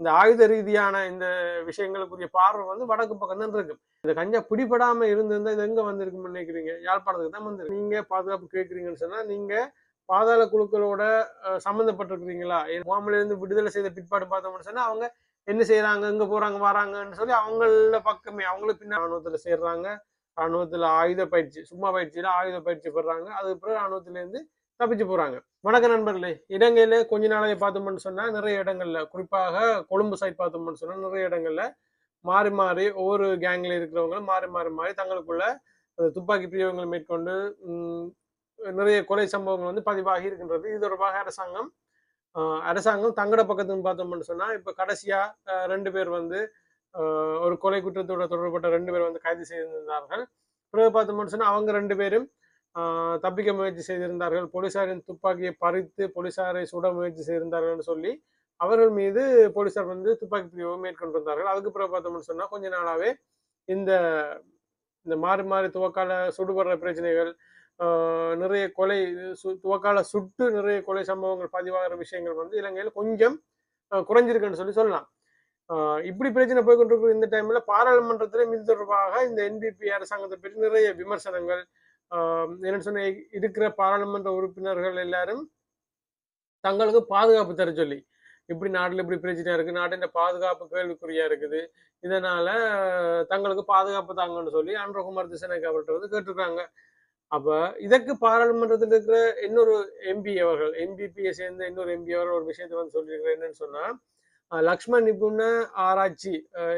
இந்த ஆயுத ரீதியான இந்த விஷயங்களுக்குரிய பார்வை வந்து வடக்கு பக்கம் தான் இருக்கு. இந்த கஞ்சா பிடிபடாம இருந்திருந்தா இது எங்க வந்திருக்குன்னு நினைக்கிறீங்க? யாழ்ப்பாணத்துக்கு தான் வந்திருக்கு. நீங்க பாதுகாப்பு கேட்குறீங்கன்னு சொன்னா நீங்க பாதாள குழுக்களோட சம்மந்தப்பட்டிருக்கிறீங்களா? முகாமில இருந்து விடுதலை செய்த பிற்பாடு பார்த்தோம்னு சொன்னா அவங்க என்ன செய்யறாங்க, எங்க போறாங்க வராங்கன்னு சொல்லி அவங்கள பக்கமே அவங்களுக்கு பின்ன ராணுவத்துல சேர்றாங்க. ராணுவத்துல ஆயுத பயிற்சி, சும்மா பயிற்சியில ஆயுத பயிற்சி பெறாங்க. அதுக்கு பிறகு ராணுவத்துல இருந்து தப்பிச்சு போறாங்க. வணக்கம் நண்பர்களே. இலங்கையில கொஞ்ச நாளைக்கு பார்த்தோம்னு சொன்னா நிறைய இடங்கள்ல, குறிப்பாக கொழும்பு சைட் பார்த்தோம்னு சொன்னா நிறைய இடங்கள்ல மாறி மாறி ஒவ்வொரு கேங்ல இருக்கிறவங்க மாறி மாறி மாறி தங்களுக்குள்ள துப்பாக்கி பிரயோகங்களை மேற்கொண்டு நிறைய கொலை சம்பவங்கள் வந்து பதிவாகி இருக்கின்றது. இது தொடர்பாக அரசாங்கம் தங்கட பக்கத்துன்னு பார்த்தோம்னு சொன்னா இப்ப கடைசியா 2 பேர் வந்து ஒரு கொலை குற்றத்தோட தொடர்பட்ட 2 பேர் வந்து கைது செய்திருந்தார்கள். பிறகு பார்த்தோம்னு சொன்னா அவங்க 2 பேரும் தப்பிக்க முயற்சி செய்திருந்தார்கள். போலீசாரின் துப்பாக்கியை பறித்து போலீசாரை சுட முயற்சி செய்திருந்தார்கள் சொல்லி அவர்கள் மீது போலீசார் வந்து துப்பாக்கி பிரயோகம் மேற்கொண்டிருந்தார்கள். அதுக்கு பிறகு பார்த்தோம்னு சொன்னா கொஞ்ச நாளாவே இந்த இந்த மாறி மாறி துவக்கால சுடுபடுற பிரச்சனைகள், நிறைய கொலை துவக்கால சுட்டு நிறைய கொலை சம்பவங்கள் பதிவாகிற விஷயங்கள் வந்து இலங்கையில் கொஞ்சம் குறைஞ்சிருக்குன்னு சொல்லலாம். இப்படி பிரச்சனை போய்கொண்டிருக்கிற இந்த டைம்ல பாராளுமன்றத்திலும் இது தொடர்பாக இந்த என்பிபி அரசாங்கத்தை பற்றி நிறைய விமர்சனங்கள், என்ன சொன்ன இருக்கிற பாராளுமன்ற உறுப்பினர்கள் எல்லாரும் தங்களுக்கு பாதுகாப்பு தர சொல்லி, இப்படி நாட்டில் இப்படி பிரச்சனையா இருக்கு, நாட்டின் பாதுகாப்பு கேள்விக்குறியா இருக்குது, இதனால தங்களுக்கு பாதுகாப்பு தாங்கன்னு சொல்லி அன்றகுமார் திசநாயக்க அவர்கிட்ட வந்து கேட்டிருக்காங்க. அப்ப இதற்கு பாராளுமன்றத்தில் இருக்கிற இன்னொரு எம்பி அவர்கள், என்பிபியை சேர்ந்த இன்னொரு எம்பி அவர்கள் ஒரு விஷயத்தை வந்து சொல்லியிருக்கிற என்னன்னு சொன்னா, லக்ஷ்மண் நிபுண ஆராய்ச்சி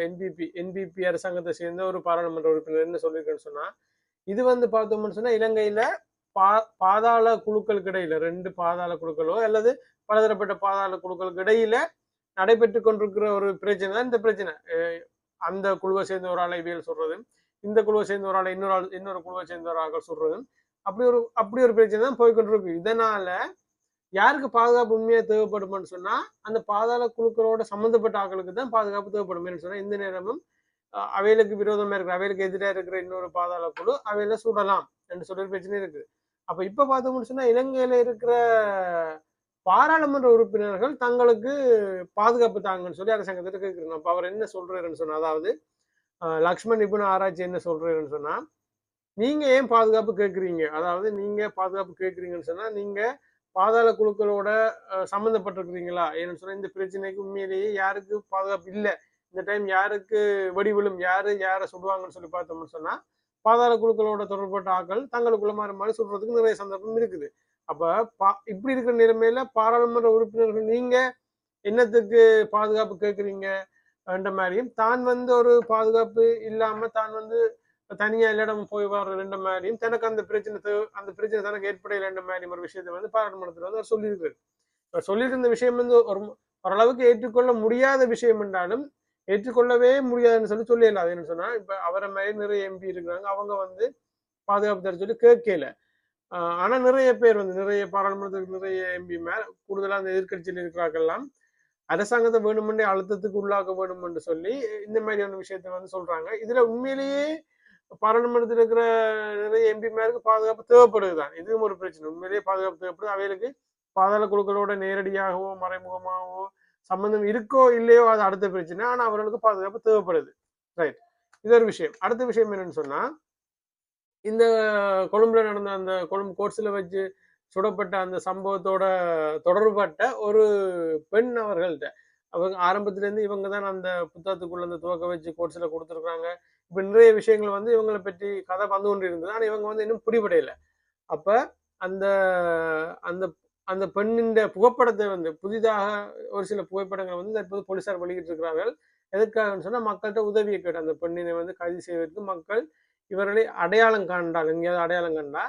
என்பிபி அரசாங்கத்தை சேர்ந்த ஒரு பாராளுமன்ற உறுப்பினர் என்ன சொல்லியிருக்கேன்னு சொன்னா, இது வந்து பார்த்தோம்னு சொன்னா இலங்கையில பாதாள குழுக்களுக்கு இடையில 2 பாதாள குழுக்களோ அல்லது பலதரப்பட்ட பாதாள குழுக்களுக்கு இடையில நடைபெற்று கொண்டிருக்கிற ஒரு பிரச்சனை தான் இந்த பிரச்சனை. அந்த குழுவை சேர்ந்த ஒரு ஆளை இவியல் சொல்றது, இந்த குழுவை சேர்ந்த ஒரு ஆளை இன்னொரு குழுவை சேர்ந்த ஒரு ஆள் சொல்றது, அப்படி ஒரு பிரச்சனை தான் போய்கொண்டிருக்கு. இதனால யாருக்கு பாதுகாப்பு உண்மையா தேவைப்படும்னு சொன்னா அந்த பாதாள குழுக்களோட சம்பந்தப்பட்ட ஆட்களுக்கு தான் பாதுகாப்பு தேவைப்படும் சொன்னா இந்த நேரமும் அவைகளுக்கு விரோதமா இருக்கிற அவைகளுக்கு எதிராக இருக்கிற இன்னொரு பாதாள குழு அவையில சுடலாம் என்று சொல்ற பிரச்சனை இருக்கு. அப்ப இப்ப பார்த்தோம்னு சொன்னா இலங்கையில இருக்கிற பாராளுமன்ற உறுப்பினர்கள் தங்களுக்கு பாதுகாப்பு தாங்கன்னு சொல்லி அரசாங்கத்திற்கு கேட்கிறோம். அப்ப அவர் என்ன சொல்றாருன்னு சொன்னா, அதாவது லக்ஷ்மண் நிபுண ஆராய்ச்சி என்ன சொல்றாருன்னு சொன்னா, நீங்க ஏன் பாதுகாப்பு கேட்குறீங்க, அதாவது நீங்க பாதுகாப்பு கேட்குறீங்கன்னு சொன்னா நீங்க பாதாள குழுக்களோட சம்மந்தப்பட்டிருக்கிறீங்களா ஏன்னு சொன்னா இந்த பிரச்சனைக்கு உண்மையிலேயே யாருக்கு பாதுகாப்பு இல்லை, இந்த டைம் யாருக்கு வெடி விழும், யாரை சுடுவாங்கன்னு சொல்லி பார்த்தோம்னு சொன்னா பாதாள குழுக்களோட தொடர்பட்ட ஆக்கள் தங்களுக்குள்ள மாறி மாறி சுடுறதுக்கு நிறைய சந்தர்ப்பம் இருக்குது. அப்ப இப்படி இருக்கிற நிலைமையில பாராளுமன்ற உறுப்பினர்கள் நீங்க என்னத்துக்கு பாதுகாப்பு கேட்குறீங்க என்ற மாதிரியும், தான் வந்து ஒரு பாதுகாப்பு இல்லாம தான் வந்து தனியா இல்லடம் போய் வர்ற ரெண்டு மாதிரியும் தனக்கு அந்த பிரச்சனை தனக்கு ஏற்படையில் ரெண்டு மாதிரியும் ஒரு விஷயத்தை வந்து பாராளுமன்றத்தில் வந்து அவர் சொல்லியிருக்காரு. சொல்லியிருந்த விஷயம் வந்து ஓரளவுக்கு ஏற்றுக்கொள்ள முடியாத விஷயம் என்றாலும் ஏற்றுக்கொள்ளவே முடியாதுன்னு சொல்லல. அது என்ன சொன்னா, இப்ப அவரை மாதிரி நிறைய எம்பி இருக்கிறாங்க, அவங்க வந்து பாதுகாப்பு தர சொல்லி கேட்கல. ஆனா நிறைய பேர் வந்து நிறைய பாராளுமன்றத்துக்கு நிறைய எம்பி மேல கூடுதலா அந்த எதிர்கட்சியில் இருக்கிறார்கள்லாம் அரசாங்கத்தை வேணுமென்றே அழுத்தத்துக்கு உள்ளாக்க வேணும் என்று சொல்லி இந்த மாதிரியான விஷயத்த வந்து சொல்றாங்க. இதுல உண்மையிலேயே பாராளுமன்றத்தில் இருக்கிற நிறைய எம்பி மேருக்கு பாதுகாப்பு தேவைப்படுதுதான். இதுவும் ஒரு பிரச்சனை. உண்மையிலேயே பாதுகாப்பு தேவைப்படுது. அவைகளுக்கு பாதாள குழுக்களோட நேரடியாகவோ மறைமுகமாகவோ சம்பந்தம் இருக்கோ இல்லையோ அது அடுத்த பிரச்சனை. ஆனா அவர்களுக்கு பாதுகாப்பு தேவைப்படுது. ரைட், இது ஒரு விஷயம். அடுத்த விஷயம் என்னன்னு சொன்னா, இந்த கொழும்புல நடந்த அந்த கொழும்பு கோர்ட்ஸ்ல வச்சு சுடப்பட்ட அந்த சம்பவத்தோட தொடர்பட்ட ஒரு பெண் அவர்கள்ட்ட அவங்க ஆரம்பத்துல இருந்து இவங்க தான் அந்த புத்தகத்துக்குள்ள அந்த துவக்க வச்சு கோர்ட்ஸ்ல கொடுத்துருக்காங்க. இப்ப நிறைய விஷயங்கள் வந்து இவங்களை பற்றி கதை வந்து கொண்டு இருந்தது. ஆனா இவங்க வந்து இன்னும் பிடிபடையில. அப்ப அந்த அந்த அந்த பெண்ணின் புகைப்படத்தை வந்து புதிதாக ஒரு சில புகைப்படங்களை வந்து தற்போது போலீசார் வெளியிட்டு இருக்கிறார்கள். எதற்காகன்னு சொன்னா மக்கள்கிட்ட உதவியை கேட்டு அந்த பெண்ணினை வந்து கைது செய்வதற்கு மக்கள் இவர்களை அடையாளம் கண்டால் எங்கேயாவது அடையாளம் கண்டா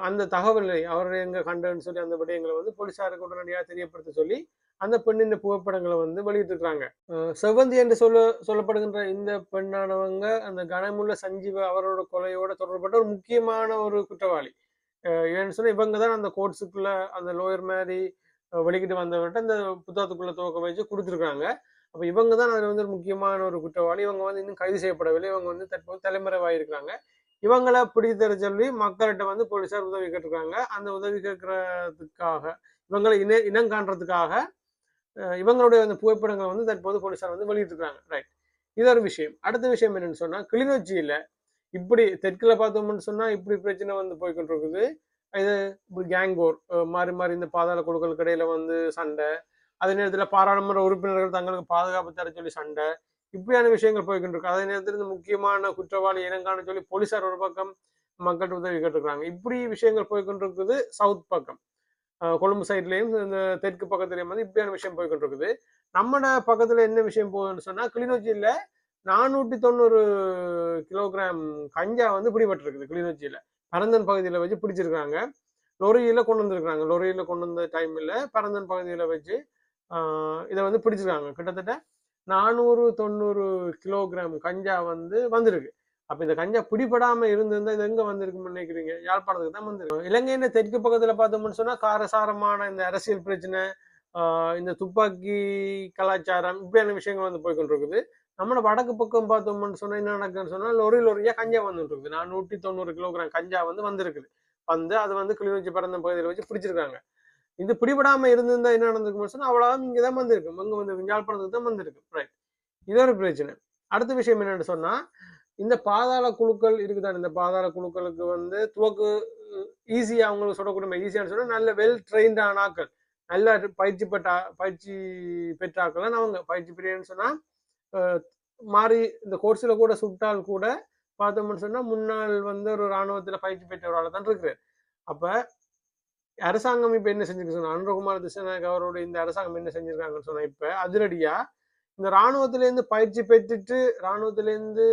அந்த தகவலை அவர் எங்க கண்டன்னு சொல்லி அந்த விடயங்களை வந்து போலீசாருக்கு உடனடியாக தெரியப்படுத்த சொல்லி அந்த பெண்ணின் புகைப்படங்களை வந்து வெளியிட்டிருக்கிறாங்க. செவ்வந்தி என்று சொல்லப்படுகின்ற இந்த பெண்ணானவங்க அந்த கனமுள்ள சஞ்சீவ அவரோட கொலையோட தொடர்பட்ட ஒரு முக்கியமான ஒரு குற்றவாளி. ஏன்னு சொன்னா இவங்க தான் அந்த கோர்ட்ஸுக்குள்ள அந்த லோயர் மாதிரி வெளிக்கிட்டு வந்தவர்கிட்ட அந்த புத்தகத்துக்குள்ள துவக்க வச்சு கொடுத்துருக்காங்க. அப்ப இவங்க தான் அதுல வந்து ஒரு முக்கியமான ஒரு குற்றவாளி. இவங்க வந்து இன்னும் கைது செய்யப்படவில்லை. இவங்க வந்து தற்போது தலைமறைவாயிருக்கிறாங்க. இவங்களை பிடித்தர சொல்லி மக்கள்கிட்ட வந்து போலீசார் உதவி கேட்டிருக்காங்க. அந்த உதவி கேட்கறதுக்காக இவங்களை இனம் காண்றதுக்காக இவங்களுடைய அந்த புகைப்படங்களை வந்து தற்போது போலீசார் வந்து வெளியிட்டிருக்காங்க. ரைட், இது ஒரு விஷயம். அடுத்த விஷயம் என்னன்னு சொன்னா, கிளிநொச்சியில இப்படி தெற்குல பார்த்தோம்னு சொன்னா இப்படி பிரச்சனை வந்து போய்கிட்டு இருக்குது. இது இப்படி கேங்கோர் மாறி மாறி இந்த பாதாள குழுக்களுக்கு இடையில வந்து சண்டை, அதே நேரத்தில் பாராளுமன்ற உறுப்பினர்கள் தங்களுக்கு பாதுகாப்பு தர சொல்லி சண்டை, இப்படியான விஷயங்கள் போய்கிட்டு இருக்கு. அதே நேரத்தில் இந்த முக்கியமான குற்றவாளி இனங்கான சொல்லி போலீசார் ஒரு பக்கம் மக்கள் உதவி கேட்டுருக்காங்க. இப்படி விஷயங்கள் போய்கிட்டு இருக்குது சவுத் பக்கம். கொழும்பு சைட்லயும் இந்த தெற்கு பக்கத்துலயும் வந்து இப்படியான விஷயம் போய்கிட்டு இருக்குது. நம்மட பக்கத்துல என்ன விஷயம் போகுதுன்னு சொன்னா, கிளிநொச்சியில 490 கிலோகிராம் கஞ்சா வந்து பிடிபட்டிருக்குது. கிளிநொச்சியில பரந்தன் பகுதியில வச்சு பிடிச்சிருக்காங்க. லொரியில கொண்டு வந்திருக்காங்க. லொரியில கொண்டு வந்த டைம்ல பரந்தன் பகுதியில வச்சு இதை வந்து பிடிச்சிருக்காங்க. கிட்டத்தட்ட 490 கிலோகிராம் கஞ்சா வந்து வந்திருக்கு. அப்ப இந்த கஞ்சா பிடிபடாம இருந்திருந்தா இது எங்க வந்திருக்குன்னு நினைக்கிறீங்க? யாழ்ப்பாணத்துக்கு தான் வந்திருக்கு. இலங்கையின் தெற்கு பக்கத்துல பார்த்தோம்னு சொன்னா காரசாரமான இந்த அரசியல் பிரச்சனை, இந்த துப்பாக்கி கலாச்சாரம் இப்படியான விஷயங்கள் வந்து போய்கொண்டிருக்குது. நம்மளோட வடக்கு பக்கம் பார்த்தோம்னு சொன்னா என்ன நடக்குதுன்னு சொன்னா லொரியா கஞ்சா வந்துட்டு இருக்குது. 490 கிலோகிராம் கஞ்சா வந்து வந்திருக்குது. வந்து அது வந்து கிளிநொச்சி பரந்த பகுதியில் வச்சு பிடிச்சிருக்காங்க. இது பிடிபடாம இருந்திருந்தா என்ன நடந்திருக்குன்னு சொன்னா அவ்வளவு இங்கதான் வந்திருக்கு. எங்க வந்திருக்கு? யாழ்ப்பாணத்துக்கு தான் வந்திருக்கு. ரைட், இது ஒரு பிரச்சனை. அடுத்த விஷயம் என்னன்னு சொன்னா, இந்த பாதாள குழுக்கள் இருக்குதான். இந்த பாதாள குழுக்களுக்கு வந்து துவக்கு ஈஸியா அவங்களுக்கு சொல்லக்கூடிய ஈஸியானு சொன்னா நல்ல வெல் ட்ரெயின்டான ஆக்கள், நல்ல பயிற்சி பெற்ற ஆக்கள் அவங்க பயிற்சி பெரியன்னு சொன்னா மாறி இந்த கோர்ஸ்ல கூட சுட்டால் கூட பார்த்தோம்னு சொன்னா முன்னாள் வந்து ஒரு இராணுவத்துல பயிற்சி பெற்றவரால் தான் இருக்கு. அப்ப அரசாங்கம் இப்ப என்ன செஞ்சிருக்கு சொன்னா, அனுரகுமார் திசாநாயக் அவரோட இந்த அரசாங்கம் என்ன செஞ்சிருக்காங்கன்னு சொன்னா, இப்ப அதிரடியா இந்த இராணுவத்திலேருந்து பயிற்சி பெற்றுட்டு இராணுவத்திலேருந்து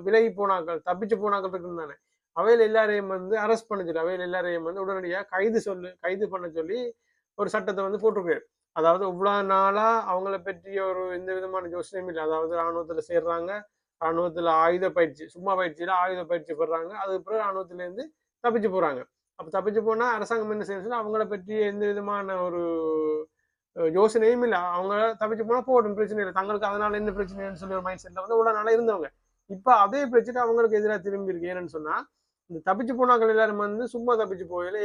விலகி போனாக்கள், தப்பிச்சு போனாக்கள் இருக்குன்னு தானே, அவையில் எல்லாரையும் வந்து அரெஸ்ட் பண்ண சொல்லி, அவையில் எல்லாரையும் வந்து உடனடியாக கைது பண்ண சொல்லி ஒரு சட்டத்தை வந்து போட்டிருக்காரு. அதாவது இவ்வளவு நாளா அவங்கள பற்றிய ஒரு எந்த விதமான யோசனையும் இல்லை. அதாவது இராணுவத்துல சேர்றாங்க, இராணுவத்துல ஆயுத பயிற்சி, சும்மா பயிற்சியில ஆயுத பயிற்சி பெறாங்க, அதுக்கப்புறம் இராணுவத்திலேருந்து தப்பிச்சு போறாங்க. அப்ப தப்பிச்சு போனா அரசாங்கம் என்ன செய்யணும், அவங்கள பற்றி எந்த விதமான ஒரு யோசனையும் இல்லை. அவங்க தப்பிச்சு போனா போடும், பிரச்சனை இல்லை, தங்களுக்கு அதனால என்ன பிரச்சனைன்னு சொல்லி ஒரு மைண்ட் செட்ல வந்து இவ்வளவு நாளா இருந்தவங்க. இப்ப அதே பிரச்சனை அவங்களுக்கு எதிராக திரும்பி இருக்கு. ஏன்னு சொன்னா, இந்த தப்பிச்சு போனாக்கள் எல்லாரும் வந்து சும்மா தப்பிச்சு போயில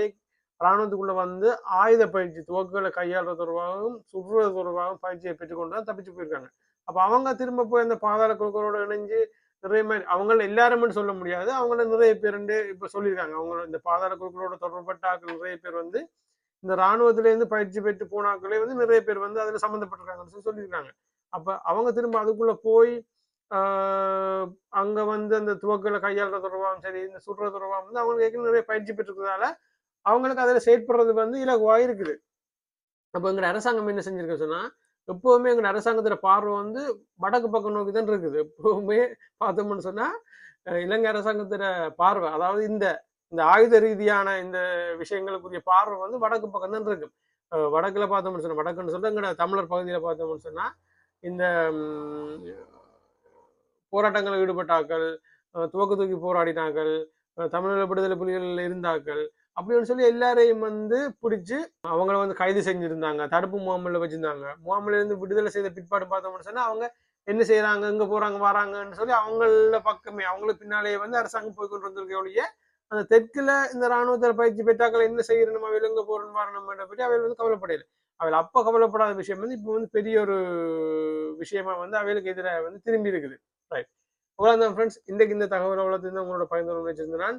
இராணுவத்துக்குள்ள வந்து ஆயுத பயிற்சி, துவக்குகளை கையாளுறது தொடர்பாகவும் சுடுறது தொடர்பாகவும் பயிற்சியை பெற்றுக்கொண்டு தான் தப்பிச்சு போயிருக்காங்க. அப்ப அவங்க திரும்ப போய் அந்த பாதாள குழுக்களோட இணைஞ்சு நிறைய மாதிரி அவங்கள எல்லாருமே சொல்ல முடியாது, அவங்கள நிறைய பேர் இப்ப சொல்லியிருக்காங்க. அவங்க இந்த பாதாள குழுக்களோட தொடர்பட்ட ஆட்கள் நிறைய பேர் வந்து இந்த இராணுவத்திலேருந்து பயிற்சி பெற்று போனாக்களே வந்து நிறைய பேர் வந்து அதுல சம்மந்தப்பட்டிருக்காங்கன்னு சொல்லியிருக்காங்க. அப்ப அவங்க திரும்ப அதுக்குள்ள போய் அங்க வந்து அந்த துவக்கலை கையாளுற தொடர்பாகவும் சரி, இந்த சுடுற தொடர்பாகவும் வந்து அவங்களுக்கு நிறைய பயிற்சி பெற்றிருக்கிறதால அவங்களுக்கு அதுல செயற்படுறது வந்து இலகுவா இருக்குது. அப்ப எங்க அரசாங்கம் என்ன செஞ்சிருக்க சொன்னா, எப்பவுமே எங்க அரசாங்கத்துல பார்வை வந்து வடக்கு பக்கம் நோக்கி தான் இருக்குது. எப்பவுமே பார்த்தோம்னு சொன்னா இலங்கை அரசாங்கத்துல பார்வை, அதாவது இந்த இந்த ஆயுத ரீதியான இந்த விஷயங்களுக்குரிய பார்வை வந்து வடக்கு பக்கம் தான் இருக்கு. வடக்குல பார்த்தோம்னு சொன்னா, வடக்குன்னு சொன்னா எங்கட தமிழர் பகுதியில பார்த்தோம்னு சொன்னா இந்த போராட்டங்களில் ஈடுபட்டாக்கள், துவக்க தூக்கி போராடினாக்கள், தமிழக விடுதலை புலிகள் இருந்தாக்கள் அப்படின்னு சொல்லி எல்லாரையும் வந்து பிடிச்சு அவங்கள வந்து கைது செஞ்சிருந்தாங்க, தடுப்பு முகாமில் வச்சிருந்தாங்க. முகாமில் இருந்து விடுதலை செய்த பிற்பாடு பார்த்தோம்னு சொன்னா அவங்க என்ன செய்யறாங்க, எங்க போறாங்க வராங்கன்னு சொல்லி அவங்கள பக்கமே அவங்களுக்கு பின்னாலேயே வந்து அரசாங்கம் போய்கொண்டு வந்திருக்க ஒழிய அந்த தெற்குல இந்த இராணுவத்தில் பயிற்சி பெற்றாக்கள் என்ன செய்யணும், அவையில் எங்க போறோம் வரணும் பற்றி அவையில் வந்து கவலைப்படையில. அவையில் அப்ப கவலைப்படாத விஷயம் வந்து இப்போ வந்து பெரிய ஒரு விஷயமா வந்து அவைகளுக்கு எதிராக வந்து திரும்பி இருக்குது. ரைட், அவ்வளவுதான் ஃப்ரெண்ட்ஸ். இன்றைக்கு இந்த தகவல் அவ்வளவு உங்களோட பகிர்ந்து வச்சிருந்தேன்.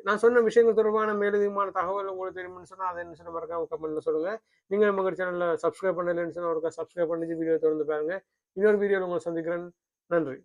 நான் சொன்ன விஷயங்கள் தொடர்பான மேலதிகமான தகவல் உங்களுக்கு தெரியும்னு சொன்னா அதை என்ன சொன்ன மறக்காம கமெண்ட்ல சொல்லுங்க. நீங்க நம்ம சேனல்ல சப்ஸ்கிரைப் பண்ணலன்னு சொன்னா ஒரு சப்ஸ்கிரைப் பண்ணி வீடியோ தொடர்ந்து பாருங்க. இன்னொரு வீடியோவில் உங்களை சந்திக்கிறேன். நன்றி.